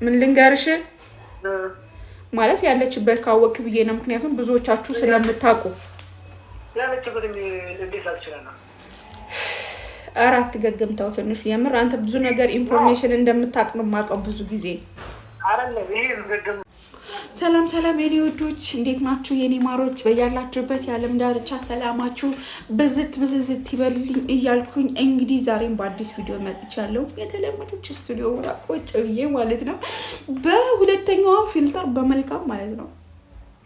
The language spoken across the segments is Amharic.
ምን ልንገርሽ ማለት ያለችበት ካወክ ብዬ ነው ምክንያቱም ብዙዎቻችሁ ስለምታውቁ ያለችበት እንዴት አልችላና አራት ገገምታው ትንሽ የምር አንተ ብዙ ነገር ኢንፎርሜሽን እንደምታውቅ ነው ማቀው ብዙ ጊዜ አይደለም ይሄ ገገም ሰላም ሰላም የኔ ወዶች እንዴት ናችሁ የኔ ማሮች በያላችሁበት የዓለም ዳርቻ ሰላማችሁ ብዝት ይበልልኝ እያልኩኝ እንግዲህ ዛሬም በአዲስ ቪዲዮ መጥቻለሁ የተለመደች ስቱዲዮ ቁጭ ብዬ ማለት ነው በሁለተኛው ፊልተር በመልካም ማለት ነው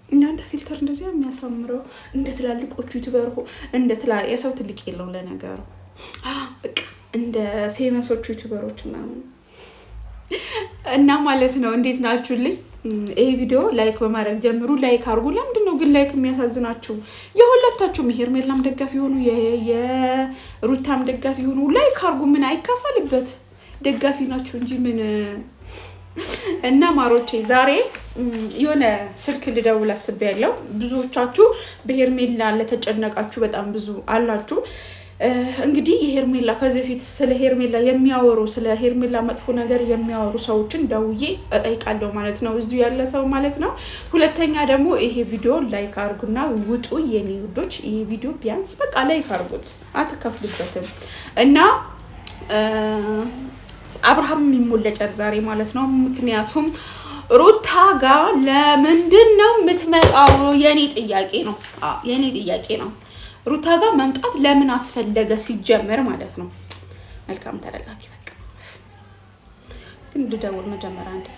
እናንተ ፊልተር እንደዚህ የሚያሳምረው እንደ ትላልቆቹ ዩቲዩበር እንደ ትላልቅ የሰው ትልቅ የለው ለነገሩ በቃ እንደ ፌመሶቹ ዩቲዩበሮች እና ማለት ነው እንዴት ናችሁልኝ ይሄ ቪዲዮ ላይክ በማድረግ ጀምሩ ላይክ አድርጉ ለምንድነው ግን ላይክ የሚያሳዝናችሁ የሁለታችሁም ሄርሜላም ደጋፊ ሆኑ የሩታም ደጋፊ ሆኑ ላይክ አድርጉ ምን አይከፈልበት ደጋፊ ናችሁ እንጂ ምን እና ማሮቼ ዛሬ የሆነ ስልክ ልደውል አስቤያለሁ ብዙዎቻችሁ በሄርሜላ ለተጨነቃችሁ በጣም ብዙ አላችሁ እንግዲህ የሄርሜላ ከዚህ በፊት ስለ ሄርሜላ የሚያወሩ ስለ ሄርሜላ መጥፎ ነገር የሚያወሩ ሰዎችን ደውዬ እጠይቃለሁ ማለት ነው እዚሁ ያለ ሰው ማለት ነው ሁለተኛ ደግሞ ይሄ ቪዲዮ ላይክ አድርጉና ውጡ የኔ ውዶች ይሄ ቪዲዮ ቢያንስ በቃ ላይክ አድርጉት አትከፍሉበትም እና አብርሃም የሚሞለጨር ዛሬ ማለት ነው ምክንያቱም ሩታ ጋር ለምንድነው የምትመጣው የኔ ጥያቄ ነው ሩታ ጋር መምጣት ለምን አስፈለገ ሲጀመር ማለት ነው መልካም ተረጋጊ በቃ ግን ልደውል መጀመሪያ አንዴ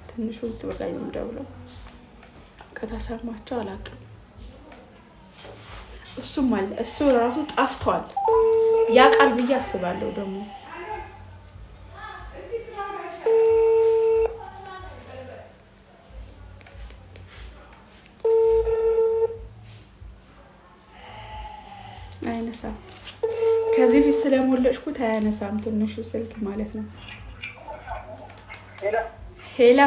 ትንሹ ትበቃዩ ደውለው ከተሰማቸው አላውቅም እሱ ራሱ ጠፍቷል ያ ቃል ብዬ አስባለሁ ደግሞ አይነሳም ከዚህ ፊት ስለሞለጭኩት አያነሳም ትንሹ ስልክ ማለት ነው ሄላ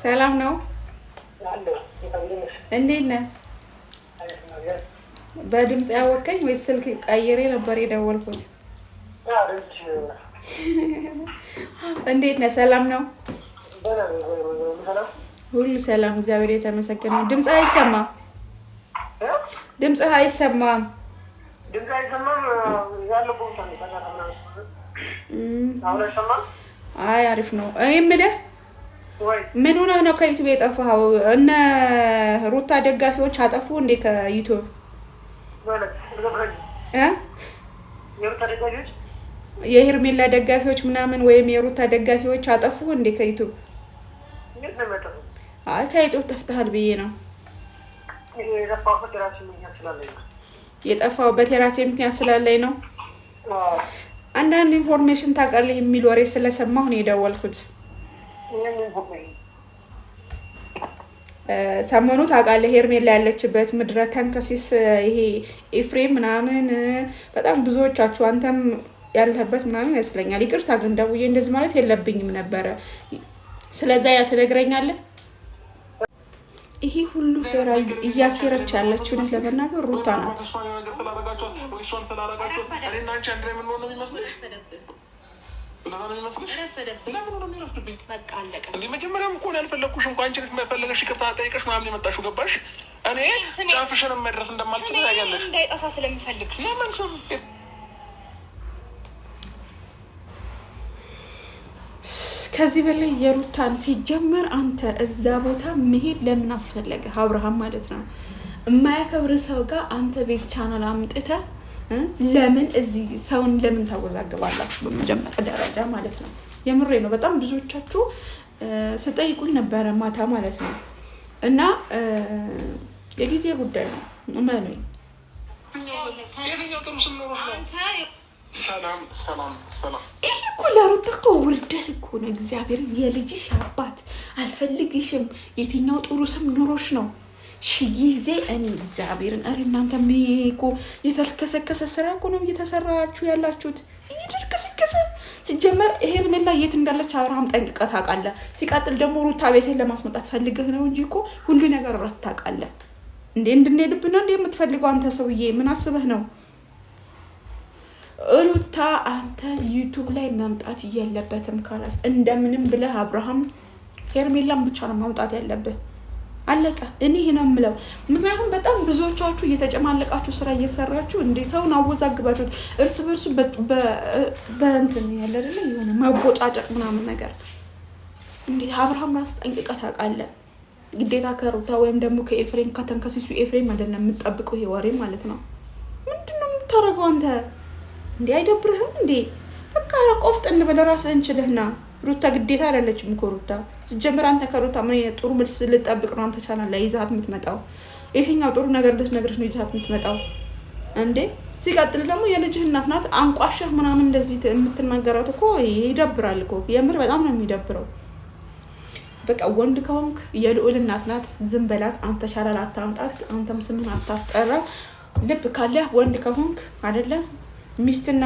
ሰላም ነው እንዴት ነህ በድምጽ ያወቀኝ ወይ ስልክ ቀይሬ ነበር የደወልኩት እንዴት ነህ ሰላም ነው ሁሉ ሰላም እግዚአብሔር የተመሰገነ ድምጽ አይሰማም ድምጽ አይሰማም ያለው ቦታ ነው ታናናና አሁን አይሰማም አይ አሪፍ ነው እኔ የምልህ ምን ሆነ ነው ከዩቲዩብ የጠፋው እነ ሩታ ደጋፊዎች አጠፉ እንዴ ከዩቲዩብ የሩታ ደጋፊዎች የሄርሜላ ደጋፊዎች ምናምን ወይም የሩታ ደጋፊዎች አጠፉ እንዴ ከዩቲዩብ አይ ከዩቲዩብ ጠፍተሃል ብዬ ነው የጠፋሁበት የራሴ ምክንያት ስላለኝ ነው አንዳንድ ኢንፎርሜሽን ታውቃለህ የሚል ወሬ ስለሰማሁ ነው የደወልኩት ሰሞኑ ታውቃለህ ሄርሜላ ያለችበት ምድረ ተንከሲስ ይሄ ኤፍሬም ምናምን በጣም ብዙዎቻችሁ አንተም ያለህበት ምናምን ይመስለኛል ይቅርታ ግን ደውዬ እንደዚህ ማለት የለብኝም ነበር ስለዛ ያ ትነግረኛለህ ይሄ ሁሉ ሴራ እያሴረች ያለችው ነው ለበናገር ሩታ ናት መጀመሪያም እኮ ያልፈለኩሽ እንኳን አንቺ ልትፈልገሽ ይቅርታ ጠይቀሽ ምናምን የመጣሽው ገባሽ እኔ ጫፍሽን መድረስ እንደማልችል ያያለሽ እንዳይጠፋ ስለምፈልግ ለምን ሰው ከዚህ በላይ የሩታን ሲጀመር አንተ እዛ ቦታ መሄድ ለምን አስፈለገ አብርሃም ማለት ነው የማያከብር ሰው ጋር አንተ ቤት ቻናል አምጥተ ለምን እዚህ ሰውን ለምን ታወዛግባላችሁ በመጀመሪያ ደረጃ ማለት ነው የምሬ ነው በጣም ብዙዎቻችሁ ስጠይቁኝ ነበር ማታ ማለት ነው እና የጊዜ ጉዳይ ነው እመኑኝ ሰላም እኮ ለሩታ እኮ ውርደት እኮ ነው እግዚአብሔር የልጅሽ አባት አልፈልግሽም የትኛው ጥሩ ስም ኑሮሽ ነው ሺጊዜ እኔ እግዚአብሔርን አረ እናንተ ሜኮ የተልከሰከሰ ስራ እኮ ነው እየተሰራችሁ ያላችሁት እየተልከሰከሰ ሲጀመር ሄርሜላ የት እንዳለች አብርሃም ጠንቅቀህ ታውቃለህ ሲቀጥል ደግሞ ሩታ ቤቴን ለማስመጣት ፈልገህ ነው እንጂ እኮ ሁሉ ነገር ራስ ታውቃለህ እንዴ እንድንሄድብና እንዴ የምትፈልገው አንተ ሰውዬ ምን አስበህ ነው አንተ ዩቲዩብ ላይ መምጣት የለበትም። ካላስ እንደምንም ብለህ አብርሃም ሄርሜላን ብቻ ነው ማውጣት ያለብህ። አለቀ። እኔ ይሄ ነው የምለው። ምክንያቱም በጣም ብዙዎቻችሁ እየተጨማለቃችሁ ስራ እየሰራችሁ እንደ ሰውን አወዛግባችሁ እርስ በርሱ በእንትን ያለ አይደለ የሆነ መቦጫጨቅ ምናምን ነገር እንዴ አብርሃም አስጠንቅቀህ ታውቃለህ። ግዴታ ከሩታ ወይም ደግሞ ከኤፍሬም ከተንከሲሱ ኤፍሬም አይደለም የምትጠብቀው ይሄ ወሬ ማለት ነው። ምንድነው የምታረገው አንተ እንዴ? አይደብርህም እንዴ? በቃ ቆፍጠን ብለህ ራስህን ችለህና ሩታ ግዴታ አይደለችም እኮ ሩታ ሲጀምር አንተ ከሩታ ምን ጥሩ መልስ ልጠብቅ ነው አንተ ቻናል ላይ ይዛት የምትመጣው? የትኛው ጥሩ ነገር ልትነግርህ ነው ይዛት የምትመጣው እንዴ? ሲቀጥል ደግሞ የልጅህ እናት ናት። አንቋሸህ ምናምን እንደዚህ የምትናገራት እኮ ይደብራል እኮ የምር በጣም ነው የሚደብረው። በቃ ወንድ ከሆንክ የልዑል እናት ናት፣ ዝም በላት። አንተ ቻናል አታምጣት፣ አንተም ስምን አታስጠራ። ልብ ካለ ወንድ ከሆንክ አይደለ ሚስትና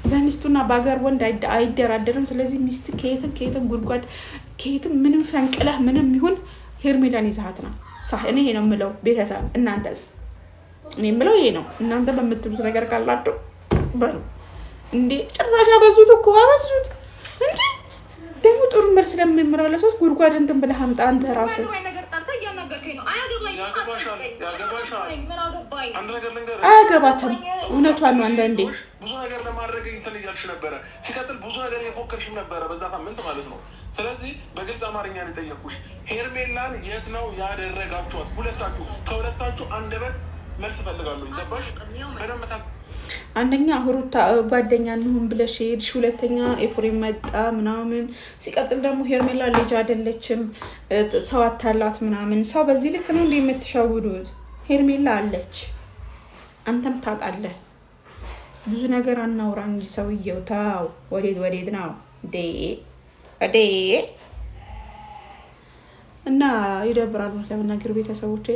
በሚስቱና በአገር ወንድ አይደራደርም። ስለዚህ ሚስት ከየትም ጉድጓድ ከየትም ምንም ፈንቅለህ ምንም ይሁን ሄርሜላን ይዛሃት ነው ሳህ። እኔ ይሄ ነው የምለው። ቤተሰብ እናንተስ? እኔ የምለው ይሄ ነው። እናንተ በምትሉት ነገር ካላችሁ በሉ እንዴ። ጭራሽ አበዙት እኮ አበዙት እንዴ! ደግሞ ጥሩ መልስ ለምንመላለሰው ጉድጓድ እንትን ብለህ አምጣ አንተ ራስህ። አያገባትም። እውነቷን ነው። አንዳንዴ ብዙ ነገር ለማድረግ እንትን እያልሽ ነበረ። ሲቀጥል ብዙ ነገር የፎከርሽም ነበረ በዛ ሳምንት ማለት ነው። ስለዚህ በግልጽ አማርኛ ነው የጠየኩሽ። ሄርሜላን የት ነው ያደረጋችኋት? ከሁለታችሁ አንደበት መልስ ፈልጋለሁ። ገባሽ? በደንብ አንደኛ ሩታ ጓደኛ እንሁን ብለሽ ሄድሽ፣ ሁለተኛ ኤፍሬም መጣ ምናምን። ሲቀጥል ደግሞ ሄርሜላ ልጅ አይደለችም ሰው አታላት ምናምን። ሰው በዚህ ልክ ነው እንደ የምትሸውዱት? ሄርሜላ አለች፣ አንተም ታውቃለህ። ብዙ ነገር አናውራ እንጂ ሰውየው ታው ወዴት ነው ዴ እና ይደብራሉ። ለምን ነገር ቤተሰቦቼ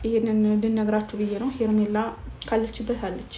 ይሄንን ልነግራችሁ ብዬ ነው። ሄርሜላ ካለችበት አለች።